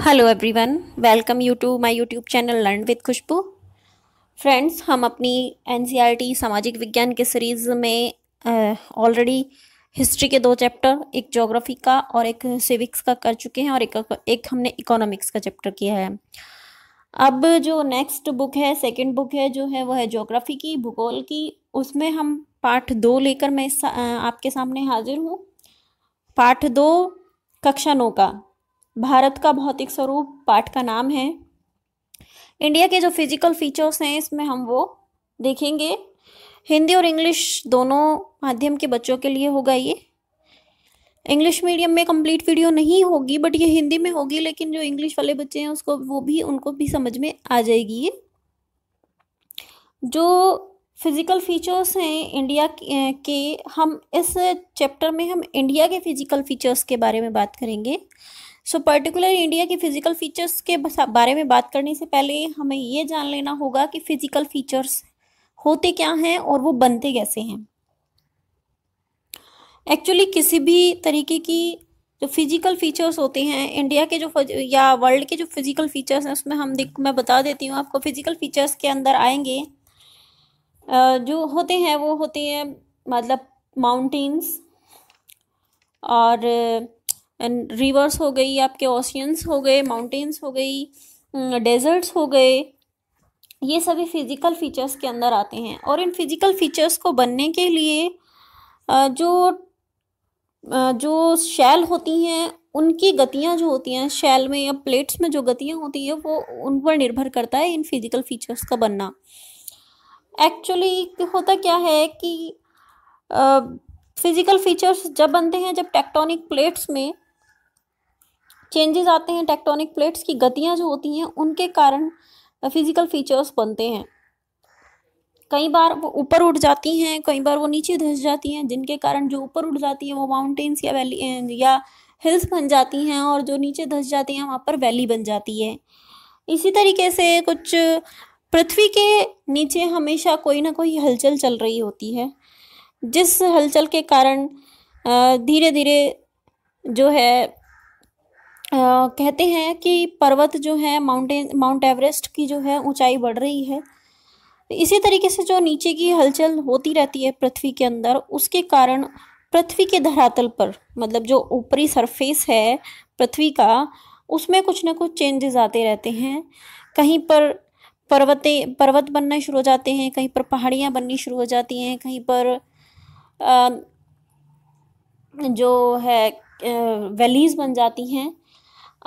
Hello everyone, welcome you to my YouTube channel learn with Khushboo. Friends, हम अपनी NCERT सामाजिक विज्ञान के सीरीज़ में ऑलरेडी हिस्ट्री के 2 चैप्टर, एक ज्योग्राफी का और एक सिविक्स का कर चुके हैं और एक हमने इकोनॉमिक्स का चैप्टर किया है। अब जो नेक्स्ट बुक है, सेकंड बुक है जो है वो है ज्योग्राफी की, भूगोल की। उसमें हम पार्ट 2 लेकर मैं आपके सामने हाजिर हूँ। पार्ट 2 कक्षा 9 का भारत का भौतिक स्वरूप पाठ का नाम है। इंडिया के जो फिजिकल फीचर्स हैं इसमें हम वो देखेंगे। हिंदी और इंग्लिश दोनों माध्यम के बच्चों के लिए होगा ये। इंग्लिश मीडियम में कंप्लीट वीडियो नहीं होगी, बट ये हिंदी में होगी, लेकिन जो इंग्लिश वाले बच्चे हैं उनको भी समझ में आ जाएगी ये। जो फिजिकल फीचर्स हैं इंडिया के, हम इस चैप्टर में हम इंडिया के फिजिकल फीचर्स के बारे में बात करेंगे। सो पर्टिकुलर इंडिया के फिजिकल फीचर्स के बारे में बात करने से पहले हमें ये जान लेना होगा कि फिजिकल फीचर्स होते क्या हैं और वो बनते कैसे हैं। एक्चुअली किसी भी तरीके की जो फिजिकल फीचर्स होते हैं इंडिया के या वर्ल्ड के जो फिजिकल फीचर्स हैं उसमें मैं बता देती हूँ आपको। फिजिकल फीचर्स के अंदर आएंगे जो होते हैं वो होते हैं मतलब माउंटेन्स और रिवर्स हो गई, आपके ओशियंस हो गए, माउंटेन्स हो गई, डेजर्ट्स हो गए। ये सभी फिजिकल फीचर्स के अंदर आते हैं। और इन फिजिकल फीचर्स को बनने के लिए जो शैल होती हैं उनकी गतियां जो होती हैं शैल में या प्लेट्स में जो गतियां होती हैं वो उन पर निर्भर करता है इन फिजिकल फीचर्स का बनना। एक्चुअली होता क्या है कि फिजिकल फीचर्स जब बनते हैं जब टेक्टोनिक प्लेट्स में चेंजेस आते हैं। टेक्टोनिक प्लेट्स की गतियां जो होती हैं उनके कारण फिजिकल फीचर्स बनते हैं। कई बार वो ऊपर उठ जाती हैं, कई बार वो नीचे धंस जाती हैं, जिनके कारण जो ऊपर उठ जाती हैं वो माउंटेन्स या वैली या हिल्स बन जाती हैं और जो नीचे धंस जाती हैं वहाँ पर वैली बन जाती है। इसी तरीके से कुछ पृथ्वी के नीचे हमेशा कोई ना कोई हलचल चल रही होती है, जिस हलचल के कारण धीरे धीरे जो है कहते हैं कि पर्वत जो है माउंट एवरेस्ट की जो है ऊंचाई बढ़ रही है। इसी तरीके से जो नीचे की हलचल होती रहती है पृथ्वी के अंदर, उसके कारण पृथ्वी के धरातल पर मतलब जो ऊपरी सरफेस है पृथ्वी का, उसमें कुछ ना कुछ चेंजेस आते रहते हैं। कहीं पर पर्वत बनना शुरू हो जाते हैं, कहीं पर पहाड़ियाँ बननी शुरू हो जाती हैं, कहीं पर जो है वैलीज बन जाती हैं।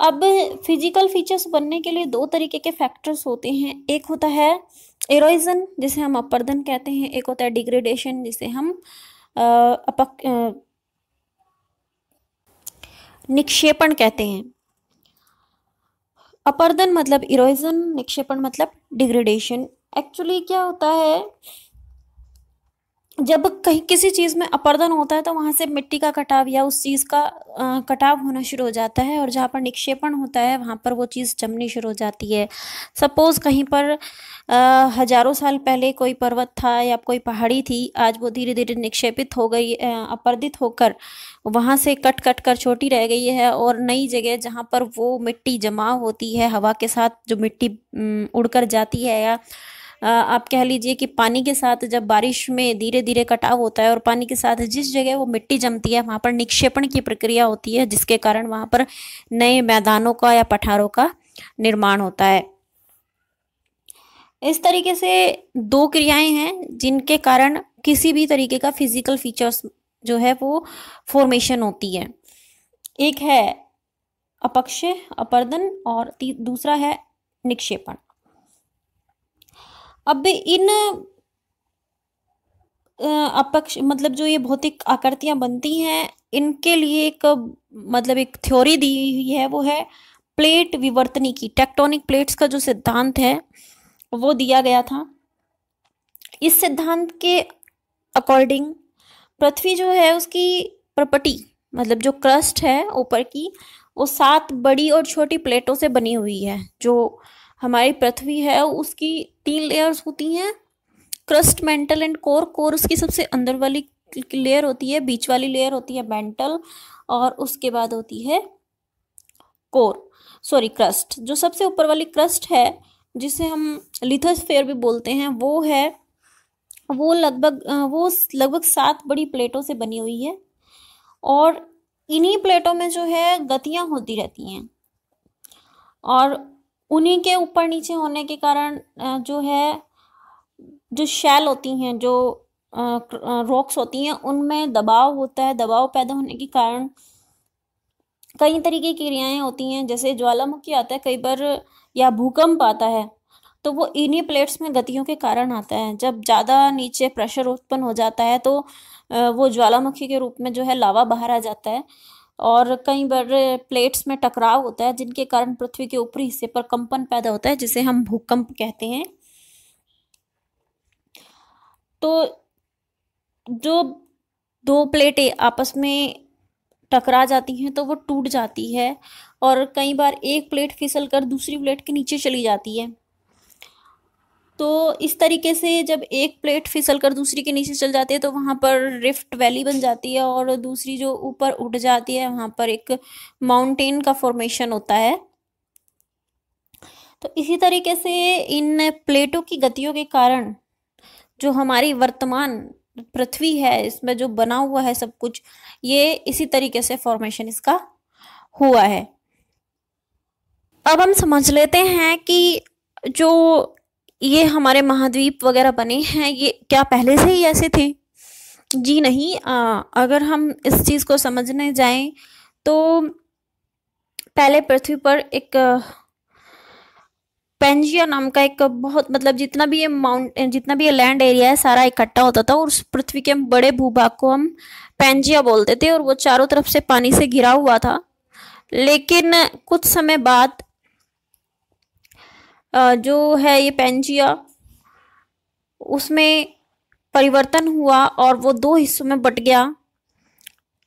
अब फिजिकल फीचर्स बनने के लिए 2 तरीके के फैक्टर्स होते हैं। एक होता है इरोजन, जिसे हम अपरदन कहते हैं। एक होता है डिग्रेडेशन, जिसे हम निक्षेपण कहते हैं। अपरदन मतलब इरोजन, निक्षेपण मतलब डिग्रेडेशन। एक्चुअली क्या होता है, जब कहीं किसी चीज़ में अपरदन होता है तो वहाँ से मिट्टी का कटाव या उस चीज़ का कटाव होना शुरू हो जाता है, और जहाँ पर निक्षेपण होता है वहाँ पर वो चीज़ जमनी शुरू हो जाती है। सपोज़ कहीं पर हजारों साल पहले कोई पर्वत था या कोई पहाड़ी थी, आज वो धीरे धीरे निक्षेपित हो गई, अपरदित होकर वहाँ से कट कट कर छोटी रह गई है, और नई जगह जहाँ पर वो मिट्टी जमा होती है हवा के साथ, जो मिट्टी उड़कर जाती है, या आप कह लीजिए कि पानी के साथ जब बारिश में धीरे धीरे कटाव होता है और पानी के साथ जिस जगह वो मिट्टी जमती है वहाँ पर निक्षेपण की प्रक्रिया होती है, जिसके कारण वहाँ पर नए मैदानों का या पठारों का निर्माण होता है। इस तरीके से 2 क्रियाएं हैं जिनके कारण किसी भी तरीके का फिजिकल फीचर्स जो है वो फॉर्मेशन होती है। एक है अपक्षय अपरदन और दूसरा है निक्षेपण। अब इन अपक्ष मतलब जो ये भौतिक आकृतियां बनती हैं, इनके लिए एक थ्योरी दी हुई है, वो है प्लेट विवर्तनी की। टेक्टोनिक प्लेट्स का जो सिद्धांत है वो दिया गया था। इस सिद्धांत के अकॉर्डिंग पृथ्वी जो है उसकी प्रॉपर्टी मतलब जो क्रस्ट है ऊपर की, वो 7 बड़ी और छोटी प्लेटों से बनी हुई है। जो हमारी पृथ्वी है उसकी 3 लेयर्स होती हैं, crust, mental and core. Core उसकी सबसे अंदर वाली लेयर होती है, बीच वाली लेयर होती है मेंटल, और उसके बाद होती है कोर। सॉरी क्रस्ट, जो सबसे ऊपर वाली क्रस्ट है जिसे हम लिथोस्फीयर भी बोलते हैं, वो लगभग 7 बड़ी प्लेटों से बनी हुई है। और इन्हीं प्लेटों में जो है गतियां होती रहती हैं, और उन्हीं के ऊपर नीचे होने के कारण जो है, जो शैल होती हैं, जो रॉक्स होती हैं, उनमें दबाव होता है। दबाव पैदा होने के कारण कई तरीके की क्रियाएं होती हैं, जैसे ज्वालामुखी आता है कई बार, या भूकंप आता है, तो वो इन्हीं प्लेट्स में गतियों के कारण आता है। जब ज़्यादा नीचे प्रेशर उत्पन्न हो जाता है तो वो ज्वालामुखी के रूप में जो है लावा बाहर आ जाता है, और कई बार प्लेट्स में टकराव होता है जिनके कारण पृथ्वी के ऊपरी हिस्से पर कंपन पैदा होता है, जिसे हम भूकंप कहते हैं। तो जो दो प्लेटें आपस में टकरा जाती हैं तो वो टूट जाती है, और कई बार एक प्लेट फिसल कर दूसरी प्लेट के नीचे चली जाती है। तो इस तरीके से जब एक प्लेट फिसल कर दूसरी के नीचे चल जाती है तो वहाँ पर रिफ्ट वैली बन जाती है, और दूसरी जो ऊपर उठ जाती है वहाँ पर एक माउंटेन का फॉर्मेशन होता है। तो इसी तरीके से इन प्लेटों की गतियों के कारण जो हमारी वर्तमान पृथ्वी है, इसमें जो बना हुआ है सब कुछ, ये इसी तरीके से फॉर्मेशन इसका हुआ है। अब हम समझ लेते हैं कि जो ये हमारे महाद्वीप वगैरह बने हैं, ये क्या पहले से ही ऐसे थे? जी नहीं। अगर हम इस चीज़ को समझने जाएं तो पहले पृथ्वी पर एक पेंजिया नाम का एक बहुत, मतलब जितना भी ये लैंड एरिया है सारा इकट्ठा होता था, और उस पृथ्वी के बड़े भूभाग को हम पेंजिया बोलते थे, और वो चारों तरफ से पानी से घिरा हुआ था। लेकिन कुछ समय बाद जो है ये पेंजिया, उसमें परिवर्तन हुआ और वो 2 हिस्सों में बट गया।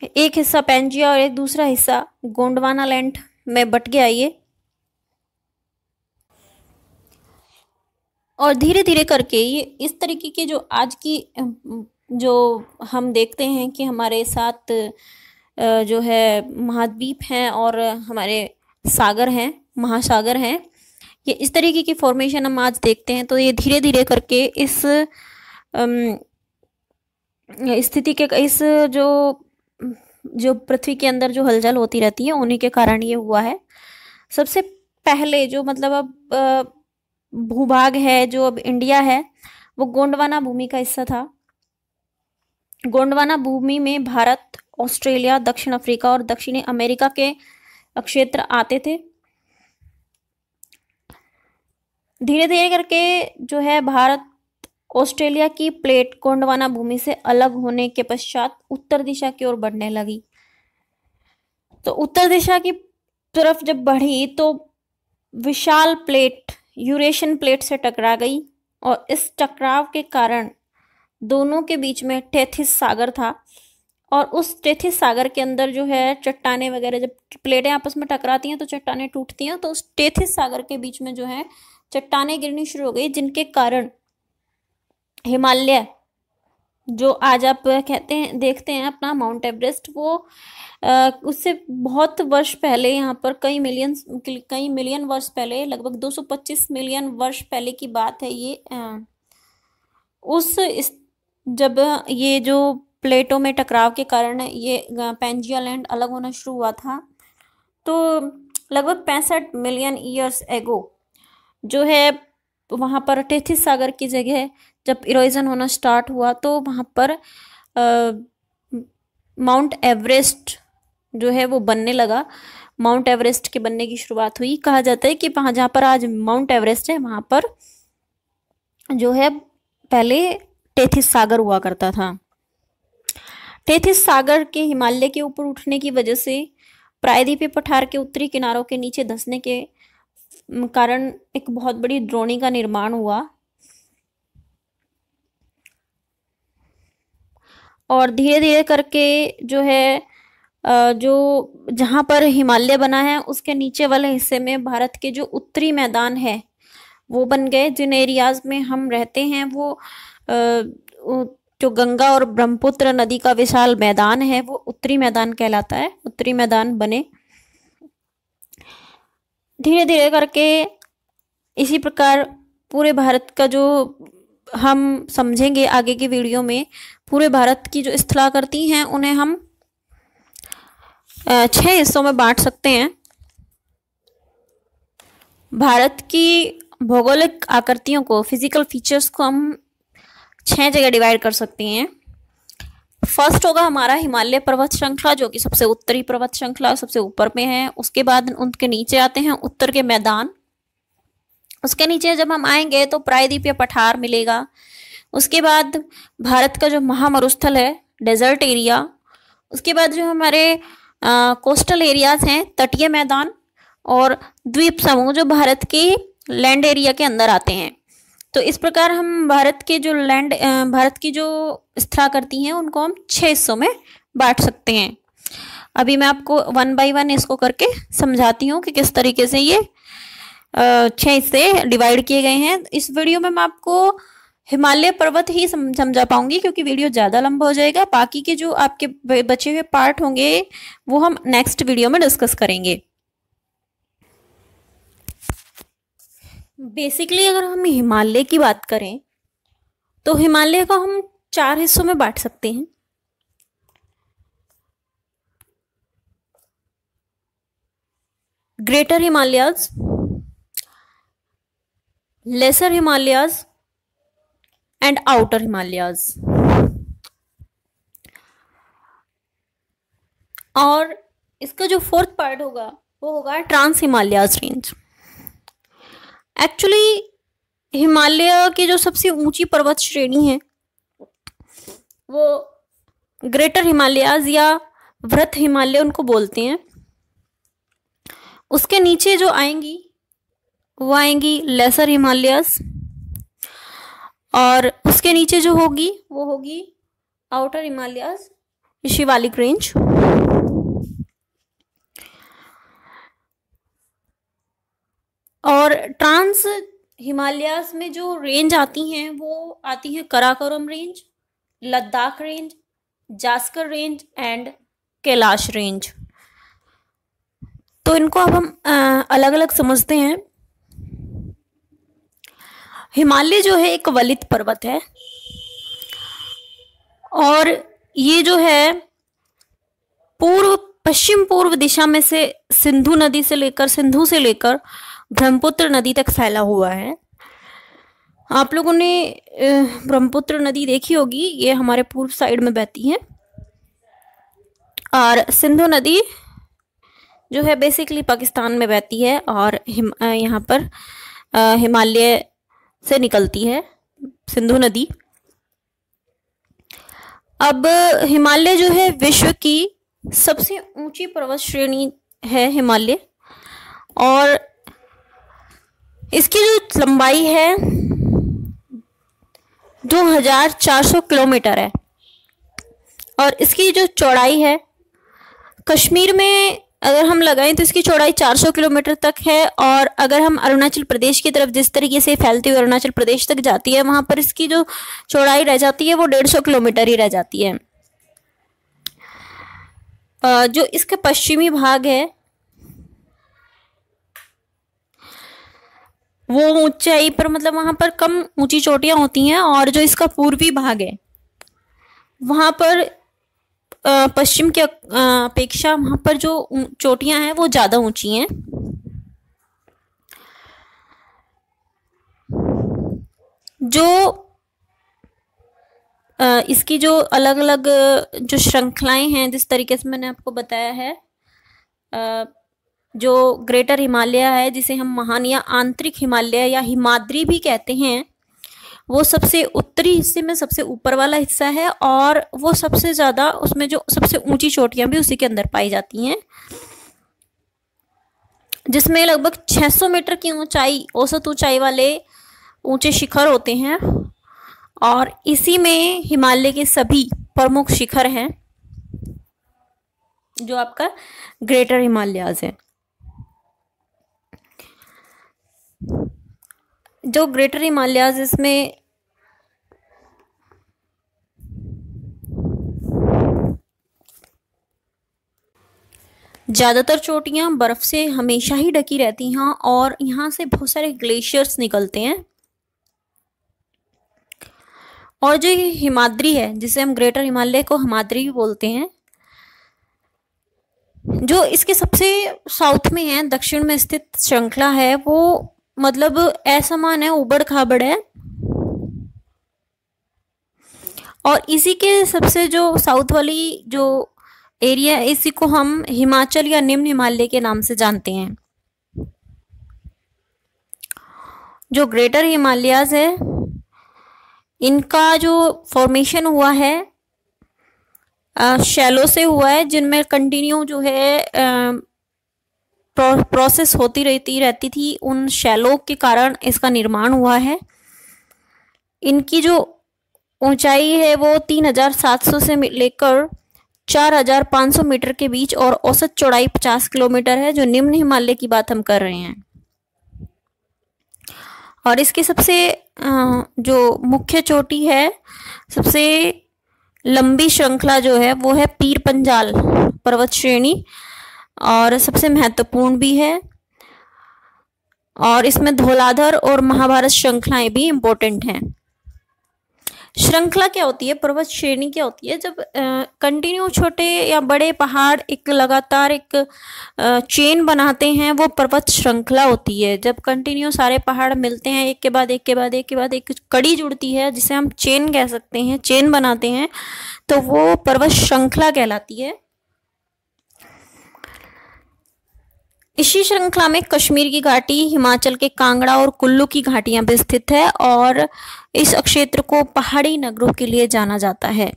एक हिस्सा पेंजिया और एक दूसरा हिस्सा गोंडवाना लैंड में बट गया ये। और धीरे धीरे करके ये इस तरीके के जो आज की जो हम देखते हैं कि हमारे साथ जो है महाद्वीप हैं और हमारे सागर हैं, महासागर हैं, ये इस तरीके की फॉर्मेशन हम आज देखते हैं। तो ये धीरे धीरे करके इस स्थिति के, इस जो पृथ्वी के अंदर जो हलचल होती रहती है उन्हीं के कारण ये हुआ है। सबसे पहले जो मतलब अब भूभाग है, जो अब इंडिया है, वो गोंडवाना भूमि का हिस्सा था। गोंडवाना भूमि में भारत, ऑस्ट्रेलिया, दक्षिण अफ्रीका और दक्षिणी अमेरिका के क्षेत्र आते थे। धीरे धीरे करके जो है भारत ऑस्ट्रेलिया की प्लेट गोंडवाना भूमि से अलग होने के पश्चात उत्तर दिशा की ओर बढ़ने लगी। तो उत्तर दिशा की तरफ जब बढ़ी तो विशाल प्लेट यूरेशियन प्लेट से टकरा गई, और इस टकराव के कारण दोनों के बीच में टेथिस सागर था। और उस टेथिस सागर के अंदर जो है चट्टाने वगैरह, जब प्लेटें आपस में टकराती हैं तो चट्टाने टूटती हैं, तो उस टेथिस सागर के बीच में जो है चट्टाने गिरनी शुरू हो गई, जिनके कारण हिमालय, जो आज आप कहते हैं देखते हैं अपना माउंट एवरेस्ट, वो उससे बहुत वर्ष पहले, यहाँ पर कई मिलियन वर्ष पहले, लगभग 225 मिलियन वर्ष पहले की बात है ये। जब ये जो प्लेटों में टकराव के कारण ये पेंजिया लैंड अलग होना शुरू हुआ था, तो लगभग 65 मिलियन ईयर्स एगो जो है वहाँ पर टेथिस सागर की जगह जब इरोजन होना स्टार्ट हुआ, तो वहाँ पर माउंट एवरेस्ट जो है वो बनने लगा। माउंट एवरेस्ट के बनने की शुरुआत हुई। कहा जाता है कि वहाँ जहाँ पर आज माउंट एवरेस्ट है वहाँ पर जो है पहले टेथिस सागर हुआ करता था। टेथिस सागर के हिमालय के ऊपर उठने की वजह से प्रायद्वीपीय पठार के उत्तरी किनारों के नीचे धंसने के कारण एक बहुत बड़ी द्रोणी का निर्माण हुआ, और धीरे धीरे करके जो है जो जहाँ पर हिमालय बना है उसके नीचे वाले हिस्से में भारत के जो उत्तरी मैदान है वो बन गए। जिन एरियाज में हम रहते हैं वो जो गंगा और ब्रह्मपुत्र नदी का विशाल मैदान है वो उत्तरी मैदान कहलाता है। उत्तरी मैदान बने। धीरे धीरे करके इसी प्रकार पूरे भारत का जो हम समझेंगे आगे की वीडियो में, पूरे भारत की जो स्थलाकृति हैं उन्हें हम 6 हिस्सों में बांट सकते हैं। भारत की भौगोलिक आकृतियों को, फिजिकल फीचर्स को हम 6 जगह डिवाइड कर सकते हैं। फर्स्ट होगा हमारा हिमालय पर्वत श्रृंखला, जो कि सबसे उत्तरी पर्वत श्रृंखला सबसे ऊपर में है। उसके बाद उनके नीचे आते हैं उत्तर के मैदान। उसके नीचे जब हम आएंगे तो प्रायद्वीपीय पठार मिलेगा। उसके बाद भारत का जो महामरुस्थल है, डेजर्ट एरिया। उसके बाद जो हमारे कोस्टल एरियाज हैं, तटीय मैदान, और द्वीप समूह जो भारत के लैंड एरिया के अंदर आते हैं। तो इस प्रकार हम भारत के जो भारत की जो स्थलाकृति हैं उनको हम 6 हिस्सों में बांट सकते हैं। अभी मैं आपको 1 बाय 1 इसको करके समझाती हूँ कि किस तरीके से ये 6 हिस्से डिवाइड किए गए हैं। इस वीडियो में मैं आपको हिमालय पर्वत ही समझा पाऊंगी, क्योंकि वीडियो ज़्यादा लंबा हो जाएगा। बाकी के जो आपके बचे हुए पार्ट होंगे वो हम नेक्स्ट वीडियो में डिस्कस करेंगे। बेसिकली अगर हम हिमालय की बात करें तो हिमालय को हम 4 हिस्सों में बांट सकते हैं। Greater Himalayas, lesser Himalayas and outer Himalayas. और इसका जो 4th पार्ट होगा वो होगा trans Himalayas range. Actually Himalaya की जो सबसे ऊंची पर्वत श्रेणी है वो ग्रेटर हिमालयाज या वृहत हिमालय उनको बोलते हैं। उसके नीचे जो आएंगी वो आएंगी लेसर हिमालयाज, और उसके नीचे जो होगी वो होगी आउटर हिमालयाज, शिवालिक रेंज। और ट्रांस हिमालयाज में जो रेंज आती हैं वो आती हैं Karakoram range, Ladakh range, Zanskar range and Kailash range. तो इनको अब हम अलग अलग समझते हैं। हिमालय जो है एक वलित पर्वत है, और ये जो है पश्चिम पूर्व दिशा में से सिंधु से लेकर ब्रह्मपुत्र नदी तक फैला हुआ है। आप लोगों ने ब्रह्मपुत्र नदी देखी होगी, ये हमारे पूर्व साइड में बहती है। और सिंधु नदी जो है बेसिकली पाकिस्तान में बहती है, और यहाँ पर हिमालय से निकलती है सिंधु नदी। अब हिमालय जो है विश्व की सबसे ऊंची पर्वत श्रेणी है हिमालय, और इसकी जो लंबाई है 2400 किलोमीटर है, और इसकी जो चौड़ाई है, कश्मीर में अगर हम लगाएं तो इसकी चौड़ाई 400 किलोमीटर तक है। और अगर हम अरुणाचल प्रदेश की तरफ जिस तरीके से फैलती हुई अरुणाचल प्रदेश तक जाती है, वहां पर इसकी जो चौड़ाई रह जाती है वो 150 किलोमीटर ही रह जाती है। जो इसका पश्चिमी भाग है वो ऊंचाई पर, मतलब वहां पर कम ऊंची चोटियां होती हैं, और जो इसका पूर्वी भाग है वहां पर पश्चिम की अपेक्षा वहां पर जो चोटियां हैं वो ज्यादा ऊंची हैं। जो इसकी जो अलग अलग जो श्रृंखलाएं हैं, जिस तरीके से मैंने आपको बताया है, जो ग्रेटर हिमालय है जिसे हम महान या आंतरिक हिमालय या हिमाद्री भी कहते हैं, वो सबसे उत्तरी हिस्से में सबसे ऊपर वाला हिस्सा है, और वो सबसे ज़्यादा, उसमें जो सबसे ऊंची चोटियां भी उसी के अंदर पाई जाती हैं, जिसमें लगभग 600 मीटर की ऊंचाई, औसत ऊंचाई वाले ऊंचे शिखर होते हैं। और इसी में हिमालय के सभी प्रमुख शिखर हैं, जो आपका ग्रेटर हिमालयाज है। जो ग्रेटर हिमालयाज, इसमें ज़्यादातर चोटियाँ बर्फ़ से हमेशा ही ढकी रहती हैं और यहाँ से बहुत सारे ग्लेशियर्स निकलते हैं। और जो ये हिमाद्री है, जिसे हम ग्रेटर हिमालय को हिमाद्री भी बोलते हैं, जो इसके सबसे साउथ में है, दक्षिण में स्थित श्रृंखला है, वो मतलब असमान है, उबड़ खाबड़ है। और इसी के सबसे जो साउथ वाली जो एरिया है, इसी को हम हिमाचल या निम्न हिमालय के नाम से जानते हैं। जो ग्रेटर हिमालयाज है, इनका जो फॉर्मेशन हुआ है शैलो से हुआ है, जिनमें कंटिन्यू जो है प्रोसेस होती रहती थी। उन शैलो के कारण इसका निर्माण हुआ है। इनकी जो ऊंचाई है वो 3700 से लेकर 4500 मीटर के बीच और औसत चौड़ाई 50 किलोमीटर है, जो निम्न हिमालय की बात हम कर रहे हैं। और इसकी सबसे जो मुख्य चोटी है, सबसे लंबी श्रृंखला जो है वो है पीर पंजाल पर्वत श्रेणी, और सबसे महत्वपूर्ण भी है। और इसमें धौलाधर और महाभारत श्रृंखलाएं भी इम्पोर्टेंट हैं। श्रृंखला क्या होती है, पर्वत श्रेणी क्या होती है? जब कंटिन्यू छोटे या बड़े पहाड़ एक लगातार एक चेन बनाते हैं, वो पर्वत श्रृंखला होती है। जब कंटिन्यू सारे पहाड़ मिलते हैं, एक के बाद एक के बाद एक के बाद एक कड़ी जुड़ती है, जिसे हम चेन कह सकते हैं, चेन बनाते हैं, तो वो पर्वत श्रृंखला कहलाती है। इसी श्रृंखला में कश्मीर की घाटी, हिमाचल के कांगड़ा और कुल्लू की घाटियां भी स्थित है, और इस क्षेत्र को पहाड़ी नगरों के लिए जाना जाता है।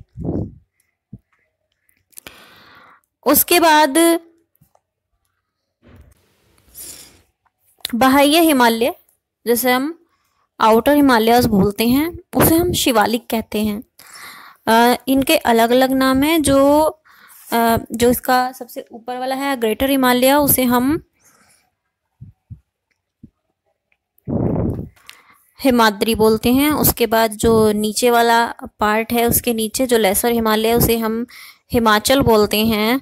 उसके बाद बाह्य हिमालय, जैसे हम आउटर हिमालयस बोलते हैं, उसे हम शिवालिक कहते हैं। इनके अलग अलग नाम हैं। जो इसका सबसे ऊपर वाला है ग्रेटर हिमालय, उसे हम हिमाद्री बोलते हैं। उसके बाद जो नीचे वाला पार्ट है, उसके नीचे जो लेसर हिमालय है, उसे हम हिमाचल बोलते हैं।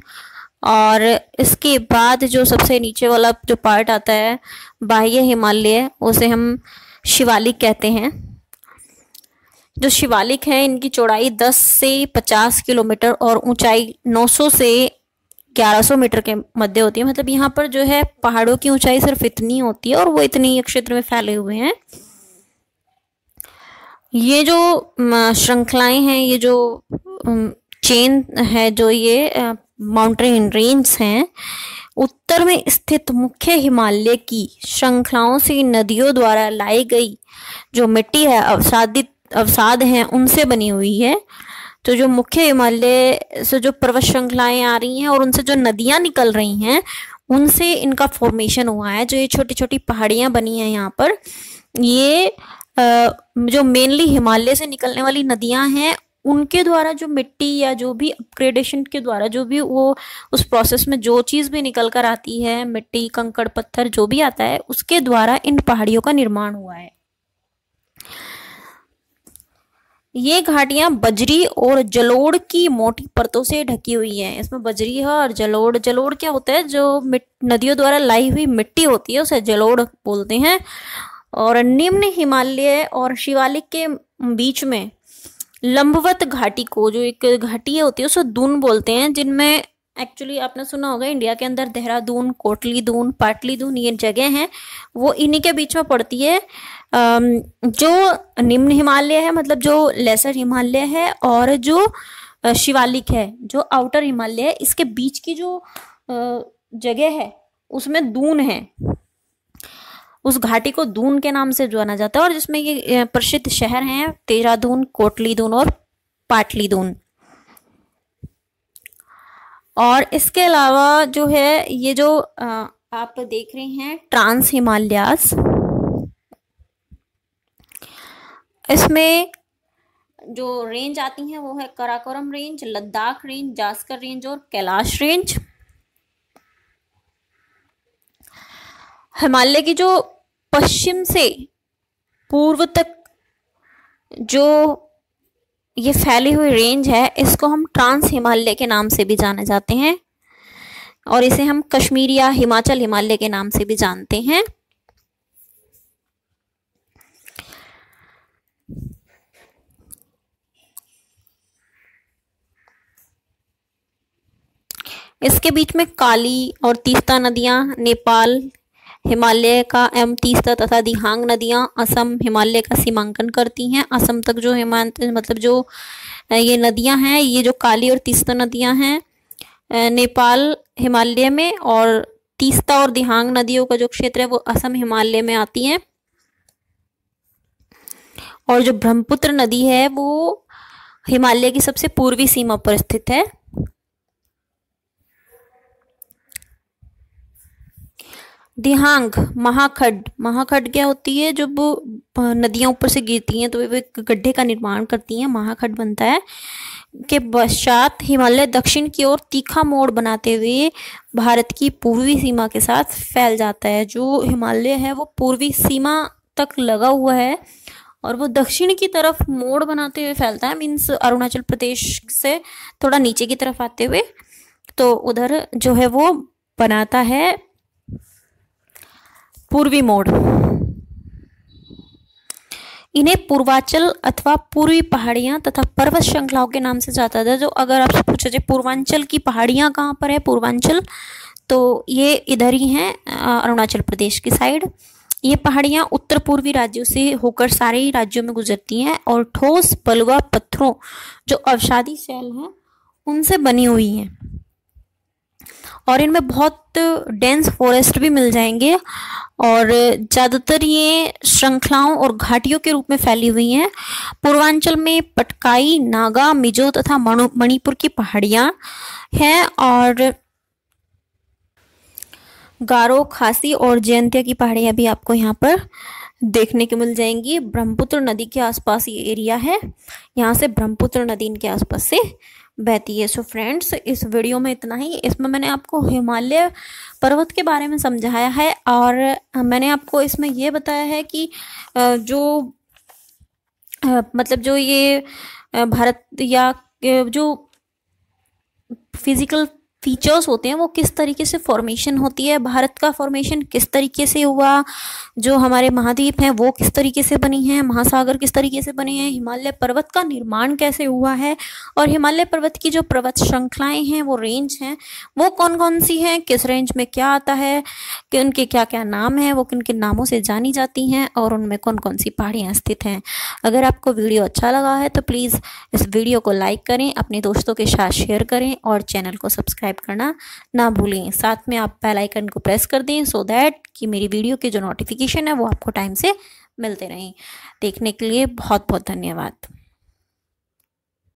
और इसके बाद जो सबसे नीचे वाला जो पार्ट आता है बाह्य हिमालय, उसे हम शिवालिक कहते हैं। जो शिवालिक है, इनकी चौड़ाई 10 से 50 किलोमीटर और ऊंचाई 900 से 1100 मीटर के मध्य होती है। मतलब यहाँ पर जो है पहाड़ों की ऊंचाई सिर्फ इतनी होती है और वो इतनी क्षेत्र में फैले हुए हैं। ये जो श्रृंखलाएं हैं, ये जो चेन है, जो ये माउंटेन रेंज हैं, उत्तर में स्थित मुख्य हिमालय की श्रृंखलाओं से नदियों द्वारा लाई गई जो मिट्टी है, अवसाद हैं, उनसे बनी हुई है। तो जो मुख्य हिमालय से जो पर्वत श्रृंखलाएं आ रही हैं और उनसे जो नदियां निकल रही हैं, उनसे इनका फॉर्मेशन हुआ है। जो ये छोटी छोटी पहाड़ियां बनी हैं यहाँ पर, ये जो मेनली हिमालय से निकलने वाली नदियां हैं, उनके द्वारा जो मिट्टी या जो भी अपग्रेडेशन के द्वारा जो भी वो उस प्रोसेस में जो चीज़ भी निकल कर आती है, मिट्टी, कंकड़, पत्थर जो भी आता है, उसके द्वारा इन पहाड़ियों का निर्माण हुआ है। ये घाटियां बजरी और जलोढ़ की मोटी परतों से ढकी हुई हैं। इसमें बजरी है और जलोढ़। जलोढ़ क्या होता है? जो नदियों द्वारा लाई हुई मिट्टी होती है, उसे जलोढ़ बोलते हैं। और निम्न हिमालय और शिवालिक के बीच में लंबवत घाटी को, जो एक घाटी होती है, उसे दून बोलते हैं। जिनमें एक्चुअली आपने सुना होगा, इंडिया के अंदर देहरादून, कोटली दून, पाटली दून, ये जगह हैं, वो इन्हीं के बीच में पड़ती है। जो निम्न हिमालय है, मतलब जो लेसर हिमालय है, और जो शिवालिक है, जो आउटर हिमालय है, इसके बीच की जो जगह है, उसमें दून है। उस घाटी को दून के नाम से जाना जाता है, और जिसमें ये प्रसिद्ध शहर हैं देहरादून, कोटली दून और पाटली दून। और इसके अलावा जो है, ये जो आप देख रहे हैं ट्रांस हिमालयास, इसमें जो रेंज आती हैं वो है Karakoram range, Ladakh range, Zanskar range और कैलाश रेंज। हिमालय की जो पश्चिम से पूर्व तक जो ये फैली हुई रेंज है, इसको हम ट्रांस हिमालय के नाम से भी जाने जाते हैं। और इसे हम कश्मीर या हिमाचल हिमालय के नाम से भी जानते हैं। इसके बीच में काली और तीस्ता नदियां नेपाल हिमालय का एवं तीस्ता तथा दिहांग नदियां असम हिमालय का सीमांकन करती हैं। असम तक जो मतलब जो ये नदियां हैं, ये जो काली और तीस्ता नदियां हैं नेपाल हिमालय में, और तीस्ता और दिहांग नदियों का जो क्षेत्र है वो असम हिमालय में आती हैं। और जो ब्रह्मपुत्र नदी है वो हिमालय की सबसे पूर्वी सीमा पर स्थित है। दिहांग महाखड्ड क्या होती है, जब नदियां ऊपर से गिरती हैं तो वे एक गड्ढे का निर्माण करती हैं, महाखड्ड बनता है। के पश्चात हिमालय दक्षिण की ओर तीखा मोड़ बनाते हुए भारत की पूर्वी सीमा के साथ फैल जाता है। जो हिमालय है वो पूर्वी सीमा तक लगा हुआ है और वो दक्षिण की तरफ मोड़ बनाते हुए फैलता है, मीन्स अरुणाचल प्रदेश से थोड़ा नीचे की तरफ आते हुए, तो उधर जो है वो बनाता है पूर्वी मोड़। इन्हें पूर्वांचल अथवा पूर्वी पहाड़ियां तथा पर्वत श्रृंखलाओं के नाम से जाता था। जो अगर आपसे पूछा जाए पूर्वांचल की पहाड़ियां कहाँ पर है, पूर्वांचल, तो ये इधर ही हैं, अरुणाचल प्रदेश की साइड। ये पहाड़ियां उत्तर पूर्वी राज्यों से होकर सारे ही राज्यों में गुजरती हैं और ठोस बलुआ पत्थरों जो अवसादी शैल हैं उनसे बनी हुई हैं, और इनमें बहुत डेंस फॉरेस्ट भी मिल जाएंगे, और ज़्यादातर ये श्रृंखलाओं और घाटियों के रूप में फैली हुई हैं। पूर्वांचल में पटकाई, नागा, मिजो तथा मणिपुर की पहाड़ियाँ हैं, और गारो, खासी और जयंतिया की पहाड़ियाँ भी आपको यहाँ पर देखने को मिल जाएंगी। ब्रह्मपुत्र नदी के आसपास ये एरिया है, यहाँ से ब्रह्मपुत्र नदी इनके आसपास से बहती है। सो फ्रेंड्स, इस वीडियो में इतना ही। इसमें मैंने आपको हिमालय पर्वत के बारे में समझाया है, और मैंने आपको इसमें ये बताया है कि जो मतलब जो ये भारत या जो फिजिकल फीचर्स होते हैं वो किस तरीके से फॉर्मेशन होती है, भारत का फॉर्मेशन किस तरीके से हुआ, जो हमारे महाद्वीप हैं वो किस तरीके से बनी हैं, महासागर किस तरीके से बने हैं, हिमालय पर्वत का निर्माण कैसे हुआ है, और हिमालय पर्वत की जो पर्वत श्रृंखलाएं हैं, वो रेंज हैं, वो कौन कौन सी हैं, किस रेंज में क्या आता है, कि उनके क्या क्या नाम हैं, वो किन किन नामों से जानी जाती हैं, और उनमें कौन कौन सी पहाड़ियाँ स्थित हैं। अगर आपको वीडियो अच्छा लगा है तो प्लीज़ इस वीडियो को लाइक करें, अपने दोस्तों के साथ शेयर करें, और चैनल को सब्सक्राइब करना ना भूलें। साथ में आप बेल आइकन को प्रेस कर दें, सो दैट कि मेरी वीडियो के जो नोटिफिकेशन है वो आपको टाइम से मिलते रहें। देखने के लिए बहुत बहुत धन्यवाद।